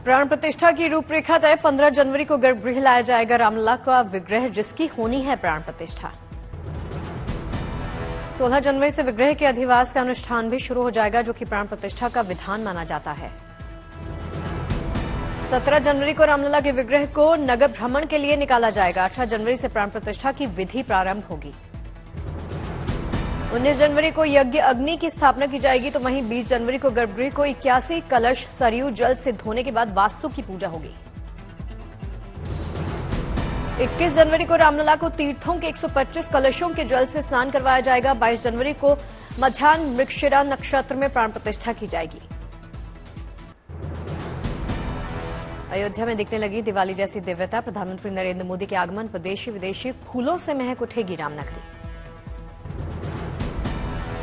प्राण प्रतिष्ठा की रूपरेखा तय। 15 जनवरी को गर्भगृह लाया जाएगा रामलला का विग्रह, जिसकी होनी है प्राण प्रतिष्ठा। 16 जनवरी से विग्रह के अधिवास का अनुष्ठान भी शुरू हो जाएगा, जो कि प्राण प्रतिष्ठा का विधान माना जाता है। 17 जनवरी को रामलला के विग्रह को नगर भ्रमण के लिए निकाला जाएगा। 18 जनवरी से प्राण प्रतिष्ठा की विधि प्रारंभ होगी। 19 जनवरी को यज्ञ अग्नि की स्थापना की जाएगी, तो वहीं 20 जनवरी को गर्भगृह को 81 कलश सरयू जल से धोने के बाद वास्तु की पूजा होगी। 21 जनवरी को रामलला को तीर्थों के 125 कलशों के जल से स्नान करवाया जाएगा। 22 जनवरी को मध्याह्न मृगशिरा नक्षत्र में प्राण प्रतिष्ठा की जाएगी। अयोध्या में दिखने लगी दिवाली जैसी दिव्यता। प्रधानमंत्री नरेंद्र मोदी के आगमन पर देशी विदेशी फूलों से महक उठेगी रामनगरी।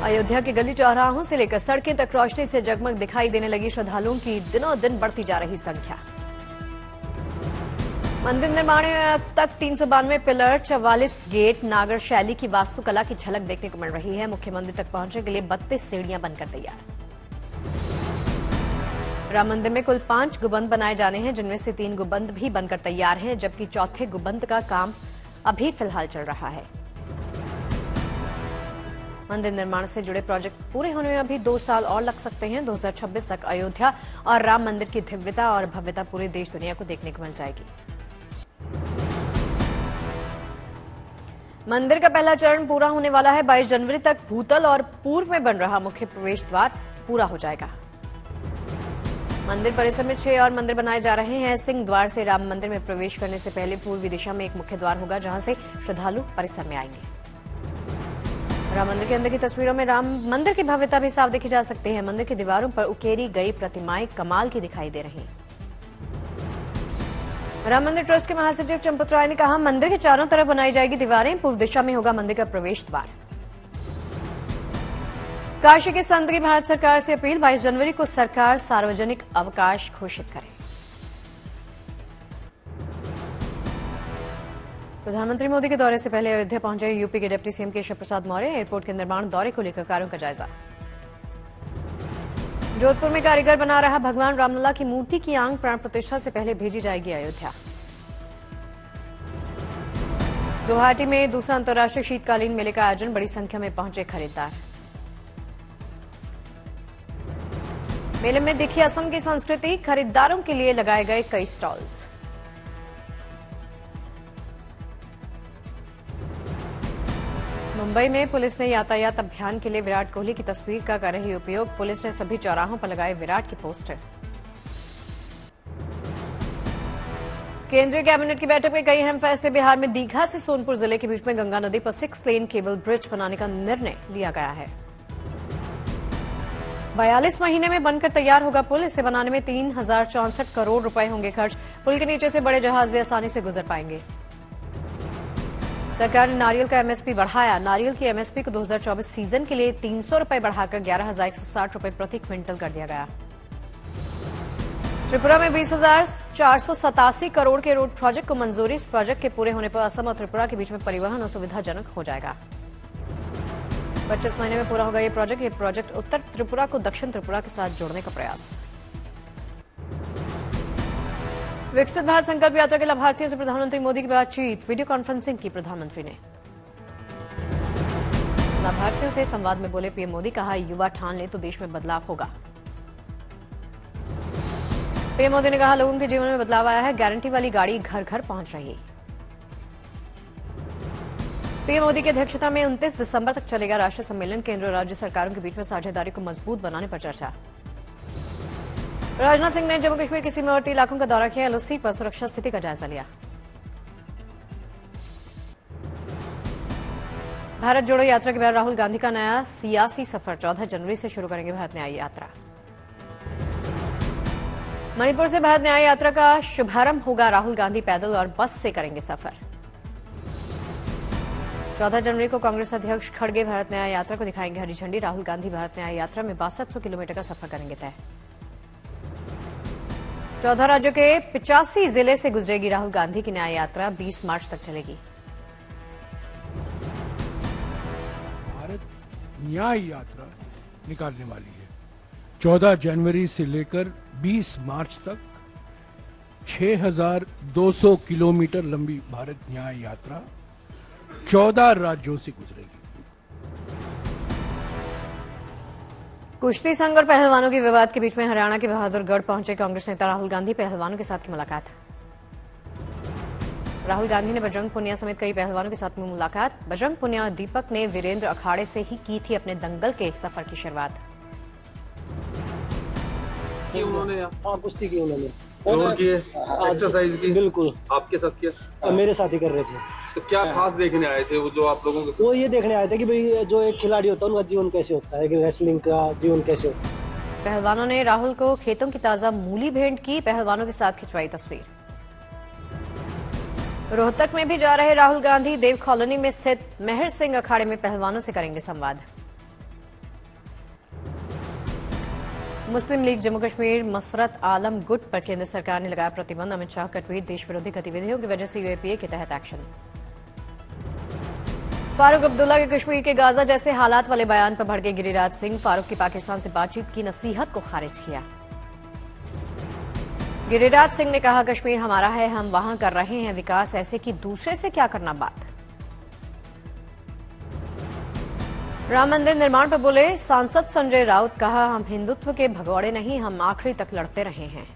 अयोध्या के गली चौराहों से लेकर सड़कें तक रोशनी से जगमग दिखाई देने लगी। श्रद्धालुओं की दिनों दिन बढ़ती जा रही संख्या। मंदिर निर्माण में अब तक 392 पिलर, 44 गेट, नागर शैली की वास्तुकला की झलक देखने को मिल रही है। मुख्य मंदिर तक पहुंचने के लिए 32 सीढ़ियां बनकर तैयार। राम मंदिर में कुल 5 गुंबद बनाए जाने हैं, जिनमें से 3 गुंबद भी बनकर तैयार हैं, जबकि चौथे गुंबद का काम अभी फिलहाल चल रहा है। मंदिर निर्माण से जुड़े प्रोजेक्ट पूरे होने में अभी 2 साल और लग सकते हैं। 2026 तक अयोध्या और राम मंदिर की दिव्यता और भव्यता पूरे देश दुनिया को देखने को मिल जाएगी। मंदिर का पहला चरण पूरा होने वाला है। 22 जनवरी तक भूतल और पूर्व में बन रहा मुख्य प्रवेश द्वार पूरा हो जाएगा। मंदिर परिसर में 6 और मंदिर बनाए जा रहे हैं। सिंह द्वार से राम मंदिर में प्रवेश करने से पहले पूर्वी दिशा में एक मुख्य द्वार होगा, जहां से श्रद्धालु परिसर में आएंगे। राम मंदिर के अंदर की तस्वीरों में राम मंदिर की भव्यता भी साफ देखी जा सकती है। मंदिर की दीवारों पर उकेरी गई प्रतिमाएं कमाल की दिखाई दे रही हैं। राम मंदिर ट्रस्ट के महासचिव चंपत राय ने कहा, मंदिर के चारों तरफ बनाई जाएगी दीवारें। पूर्व दिशा में होगा मंदिर का प्रवेश द्वार। काशी के संत की भारत सरकार से अपील, 22 जनवरी को सरकार सार्वजनिक अवकाश घोषित करे। प्रधानमंत्री मोदी के दौरे से पहले अयोध्या पहुंचे यूपी के deputy CM Keshav Prasad Maurya. Airport के निर्माण दौरे को लेकर कार्यों का जायजा। जोधपुर में कारीगर बना रहा भगवान रामलला की मूर्ति की आंख प्राण प्रतिष्ठा से पहले भेजी जाएगी अयोध्या। गुवाहाटी में दूसरा अंतर्राष्ट्रीय शीतकालीन मेले का आयोजन, बड़ी संख्या में पहुंचे खरीदार। मेले में दिखी असम की संस्कृति, खरीदारों के लिए लगाए गए कई स्टॉल्स। मुंबई में पुलिस ने यातायात अभियान के लिए विराट कोहली की तस्वीर का कर रही उपयोग। पुलिस ने सभी चौराहों पर लगाए विराट के पोस्टर। केंद्रीय कैबिनेट की बैठक में कई अहम फैसले। बिहार में दीघा से सोनपुर जिले के बीच में गंगा नदी पर 6 लेन केबल ब्रिज बनाने का निर्णय लिया गया है। 42 महीने में बनकर तैयार होगा पुल। इसे बनाने में 3064 करोड़ रुपए होंगे खर्च। पुल के नीचे से बड़े जहाज भी आसानी से गुजर पाएंगे। सरकार ने नारियल का एमएसपी बढ़ाया। नारियल की एमएसपी को 2024 सीजन के लिए 300 रुपए बढ़ाकर 11,160 रुपए प्रति क्विंटल कर दिया गया। त्रिपुरा में 20,487 करोड़ के रोड प्रोजेक्ट को मंजूरी। इस प्रोजेक्ट के पूरे होने पर असम और त्रिपुरा के बीच में परिवहन और सुविधाजनक हो जाएगा। 25 महीने में पूरा होगा ये प्रोजेक्ट। ये प्रोजेक्ट उत्तर त्रिपुरा को दक्षिण त्रिपुरा के साथ जोड़ने का प्रयास। विकसित भारत संकल्प यात्रा के लाभार्थियों से प्रधानमंत्री मोदी की बातचीत। वीडियो कॉन्फ्रेंसिंग की प्रधानमंत्री ने। लाभार्थियों से संवाद में बोले पीएम मोदी, कहा युवा ठान ले तो देश में बदलाव होगा। पीएम मोदी ने कहा, लोगों के जीवन में बदलाव आया है। गारंटी वाली गाड़ी घर घर पहुंच रही है। पीएम मोदी की अध्यक्षता में 29 दिसंबर तक चलेगा राष्ट्रीय सम्मेलन। केंद्र और राज्य सरकारों के बीच में साझेदारी को मजबूत बनाने पर चर्चा। राजनाथ सिंह ने जम्मू कश्मीर के सीमावर्ती इलाकों का दौरा किया। एलओसी पर सुरक्षा स्थिति का जायजा लिया। भारत जोड़ो यात्रा के बाद राहुल गांधी का नया सियासी सफर। 14 जनवरी से शुरू करेंगे भारत न्याय यात्रा। मणिपुर से भारत न्याय यात्रा का शुभारंभ होगा। राहुल गांधी पैदल और बस से करेंगे सफर। 14 जनवरी को कांग्रेस अध्यक्ष खड़गे भारत न्याय यात्रा को दिखाएंगे हरी झंडी। राहुल गांधी भारत न्याय यात्रा में 6200 किलोमीटर का सफर करेंगे तय। 14 राज्यों के 85 जिले से गुजरेगी राहुल गांधी की न्याय यात्रा। 20 मार्च तक चलेगी। भारत न्याय यात्रा निकालने वाली है। 14 जनवरी से लेकर 20 मार्च तक 6,200 किलोमीटर लंबी भारत न्याय यात्रा 14 राज्यों से गुजरेगी। कुश्ती संघ और पहलवानों के विवाद के बीच में हरियाणा के बहादुरगढ़ पहुंचे कांग्रेस नेता राहुल गांधी। पहलवानों के साथ की मुलाकात। राहुल गांधी ने बजरंग पुनिया समेत कई पहलवानों के साथ में मुलाकात। बजरंग पुनिया और दीपक ने वीरेंद्र अखाड़े से ही की थी अपने दंगल के सफर की शुरुआत। कुश्ती की उन्होंने और की एक्सरसाइज की बिल्कुल आपके साथ किया, मेरे साथ ही कर रहे थे। तो क्या खास देखने आए थे वो जो आप लोगों के? वो ये देखने आए थे कि भाई जो एक खिलाड़ी होता है उनका जीवन कैसे होता है, कि रेसलिंग का जीवन कैसे होता है। पहलवानों ने राहुल को खेतों की ताजा मूली भेंट की। पहलवानों के साथ खिंचवाई तस्वीर। रोहतक में भी जा रहे राहुल गांधी। देव कॉलोनी में स्थित मेहर सिंह अखाड़े में पहलवानों से करेंगे संवाद। मुस्लिम लीग जम्मू कश्मीर मसरत आलम गुट पर केंद्र सरकार ने लगाया प्रतिबंध। अमित शाह का ट्वीट, देश विरोधी गतिविधियों की वजह से यूएपीए के तहत एक्शन। फारूक अब्दुल्ला के कश्मीर के गाजा जैसे हालात वाले बयान पर भड़के गिरिराज सिंह। फारूक की पाकिस्तान से बातचीत की नसीहत को खारिज किया। गिरिराज सिंह ने कहा, कश्मीर हमारा है, हम वहां कर रहे हैं विकास, ऐसे कि दूसरे से क्या करना बात। राम मंदिर निर्माण पर बोले सांसद संजय राउत। कहा, हम हिंदुत्व के भगौड़े नहीं, हम आखिरी तक लड़ते रहे हैं।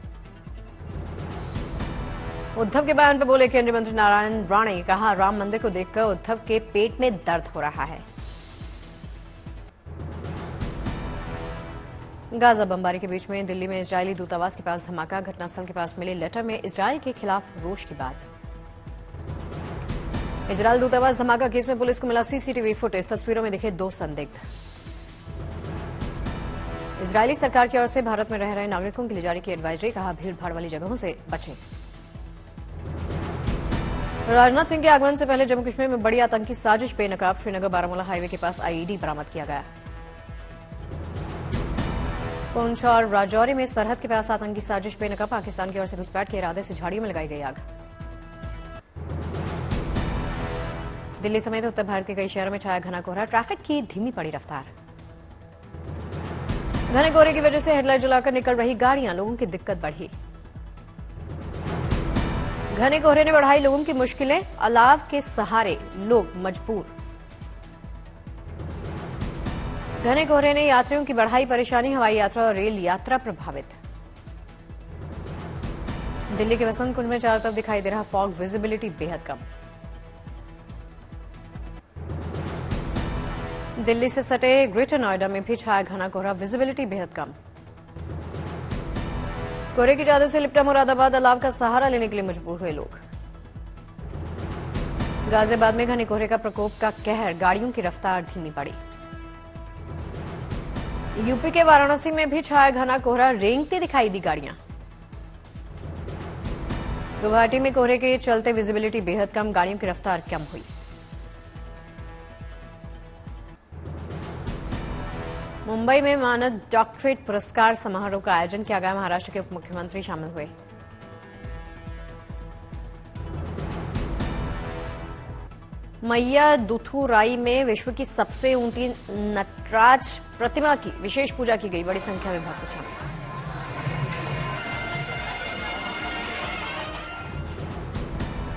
उद्धव के बयान पर बोले केंद्रीय मंत्री नारायण राणे। कहा, राम मंदिर को देखकर उद्धव के पेट में दर्द हो रहा है। गाजा बमबारी के बीच में दिल्ली में इजरायली दूतावास के पास धमाका। घटनास्थल के पास मिले लेटर में इजरायल के खिलाफ रोष की बात। इजरायल दूतावास धमाका केस में पुलिस को मिला सीसीटीवी फुटेज। तस्वीरों में दिखे 2 संदिग्ध। इजरायली सरकार की ओर से भारत में रह रहे नागरिकों के लिए जारी की एडवाइजरी। कहा, भीड़भाड़ वाली जगहों से बचें। राजनाथ सिंह के आगमन से पहले जम्मू कश्मीर में बड़ी आतंकी साजिश बेनकाब। श्रीनगर बारामूला हाईवे के पास आईईडी बरामद किया गया। पुंछ और राजौरी में सरहद के पास आतंकी साजिश बेनकाब। पाकिस्तान की ओर से घुसपैठ के इरादे से झाड़ियों में लगाई गई आग। दिल्ली समेत उत्तर भारत के कई शहरों में छाया घना कोहरा। ट्रैफिक की धीमी पड़ी रफ्तार। घने कोहरे की वजह से हेडलाइट जलाकर निकल रही गाड़ियां, लोगों की दिक्कत बढ़ी। घने कोहरे ने बढ़ाई लोगों की मुश्किलें। अलाव के सहारे लोग मजबूर। घने कोहरे ने यात्रियों की बढ़ाई परेशानी। हवाई यात्रा और रेल यात्रा प्रभावित। दिल्ली के बसंत कुंज में चारों तरफ दिखाई दे रहा फॉग। विजिबिलिटी बेहद कम। दिल्ली से सटे ग्रेटर नोएडा में भी छाया घना कोहरा। विजिबिलिटी बेहद कम। कोहरे की चादर से लिपटा मुरादाबाद। अलाव का सहारा लेने के लिए मजबूर हुए लोग। गाजियाबाद में घने कोहरे का प्रकोप का कहर। गाड़ियों की रफ्तार धीमी पड़ी। यूपी के वाराणसी में भी छाया घना कोहरा। रेंगती दिखाई दी गाड़ियां। गुवाहाटी में कोहरे के चलते विजिबिलिटी बेहद कम। गाड़ियों की रफ्तार कम हुई। मुंबई में मानद डॉक्टरेट पुरस्कार समारोह का आयोजन किया गया। महाराष्ट्र के उप मुख्यमंत्री शामिल हुए। मैया दुथुराई में विश्व की सबसे ऊंची नटराज प्रतिमा की विशेष पूजा की गई। बड़ी संख्या में भक्त शामिल।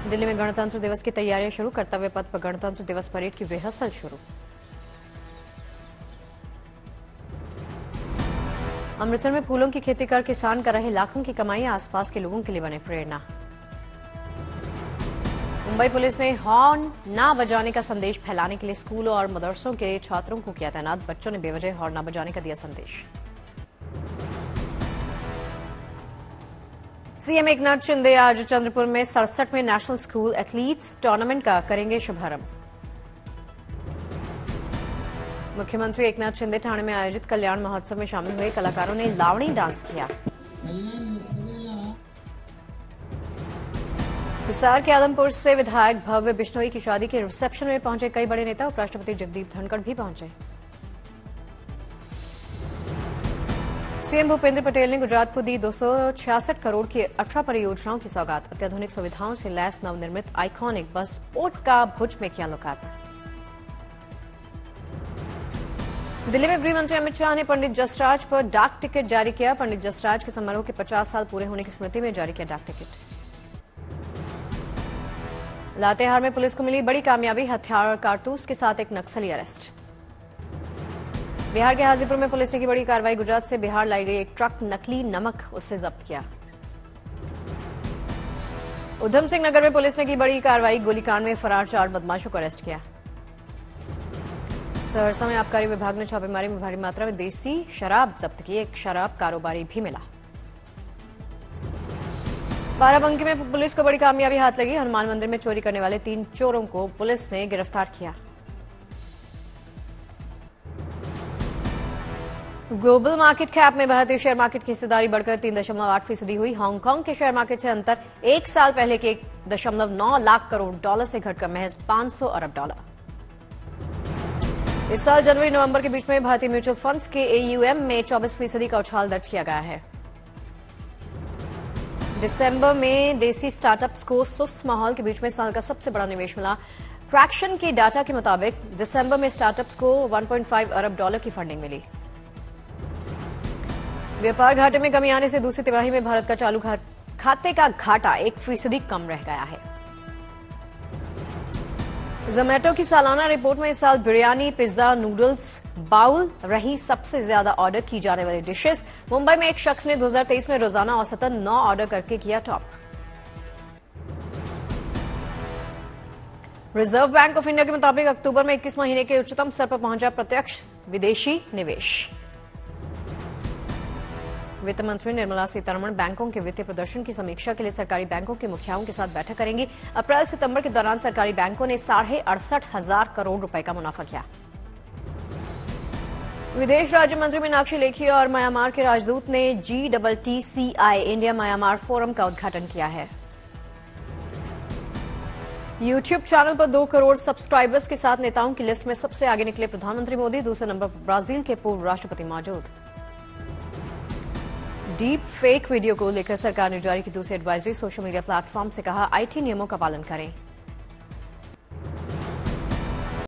दिल्ली में गणतंत्र दिवस की तैयारियां शुरू। कर्तव्य पथ पर गणतंत्र दिवस परेड की रिहर्सल शुरू। अमृतसर में फूलों की खेती कर किसान कर रहे लाखों की कमाई। आसपास के लोगों के लिए बने प्रेरणा। मुंबई पुलिस ने हॉर्न ना बजाने का संदेश फैलाने के लिए स्कूलों और मदरसों के छात्रों को किया तैनात। बच्चों ने बेवजह हॉर्न ना बजाने का दिया संदेश। सीएम एकनाथ शिंदे आज चंद्रपुर में 67वें नेशनल स्कूल एथलीट्स टूर्नामेंट का करेंगे शुभारंभ। मुख्यमंत्री एकनाथ शिंदे ठाणे में आयोजित कल्याण महोत्सव में शामिल हुए। कलाकारों ने लावणी डांस किया। हिसार के आदमपुर से विधायक भव्य बिश्नोई की शादी के रिसेप्शन में पहुंचे कई बड़े नेता। उपराष्ट्रपति जगदीप धनखड़ भी पहुंचे। सीएम भूपेंद्र पटेल ने गुजरात को दी 266 करोड़ की 18 परियोजनाओं की सौगात। अत्याधुनिक सुविधाओं से लैस नवनिर्मित आइकॉनिक बस पोर्ट का भुज में किया लोकार्पण। दिल्ली में गृह मंत्री अमित शाह ने पंडित जसराज पर डाक टिकट जारी किया। पंडित जसराज के समारोह के 50 साल पूरे होने की स्मृति में जारी किया डाक टिकट। लातेहार में पुलिस को मिली बड़ी कामयाबी, हथियार और कारतूस के साथ एक नक्सली अरेस्ट। बिहार के हाजीपुर में पुलिस ने की बड़ी कार्रवाई, गुजरात से बिहार लाई गई एक ट्रक नकली नमक उससे जब्त किया। उधम सिंह नगर में पुलिस ने की बड़ी कार्रवाई, गोलीकांड में फरार 4 बदमाशों को अरेस्ट किया। सहरसा में आबकारी विभाग ने छापेमारी में भारी मात्रा में देसी शराब जब्त की, एक शराब कारोबारी भी मिला। बाराबंकी में पुलिस को बड़ी कामयाबी हाथ लगी, हनुमान मंदिर में चोरी करने वाले 3 चोरों को पुलिस ने गिरफ्तार किया। ग्लोबल मार्केट कैप में भारतीय शेयर मार्केट की हिस्सेदारी बढ़कर 3.8% हुई। हांगकांग के शेयर मार्केट से अंतर एक साल पहले के 1.9 लाख करोड़ डॉलर से घटकर महज 500 अरब डॉलर। इस साल जनवरी नवंबर के बीच में भारतीय म्यूचुअल फंड्स के AUM में 24% का उछाल दर्ज किया गया है। दिसंबर में देसी स्टार्टअप्स को सुस्त माहौल के बीच में साल का सबसे बड़ा निवेश मिला। ट्रैक्शन के डाटा के मुताबिक दिसंबर में स्टार्टअप्स को 1.5 अरब डॉलर की फंडिंग मिली। व्यापार घाटे में कमी आने से दूसरी तिमाही में भारत का चालू खाते का घाटा 1% कम रह गया है। जोमैटो की सालाना रिपोर्ट में इस साल बिरयानी, पिज्जा, नूडल्स, बाउल रही सबसे ज्यादा ऑर्डर की जाने वाली डिशेस। मुंबई में एक शख्स ने 2023 में रोजाना औसतन 9 ऑर्डर करके किया top. Reserve bank of India के मुताबिक अक्टूबर में 21 महीने के उच्चतम स्तर पर पहुंचा प्रत्यक्ष विदेशी निवेश। वित्त मंत्री निर्मला सीतारमण बैंकों के वित्तीय प्रदर्शन की समीक्षा के लिए सरकारी बैंकों के मुखियाओं के साथ बैठक करेंगी। अप्रैल सितंबर के दौरान सरकारी बैंकों ने 68,500 करोड़ रुपए का मुनाफा किया। विदेश राज्य मंत्री मीनाक्षी लेखी और म्यांमार के राजदूत ने GTTCI इंडिया म्यांमार फोरम का उद्घाटन किया है। यूट्यूब चैनल पर 2 करोड़ सब्सक्राइबर्स के साथ नेताओं की लिस्ट में सबसे आगे निकले प्रधानमंत्री मोदी, दूसरे नंबर पर ब्राजील के पूर्व राष्ट्रपति मौजूद। डीप फेक वीडियो को लेकर सरकार ने जारी की दूसरी एडवाइजरी, सोशल मीडिया प्लेटफॉर्म से कहा IT नियमों का पालन करें।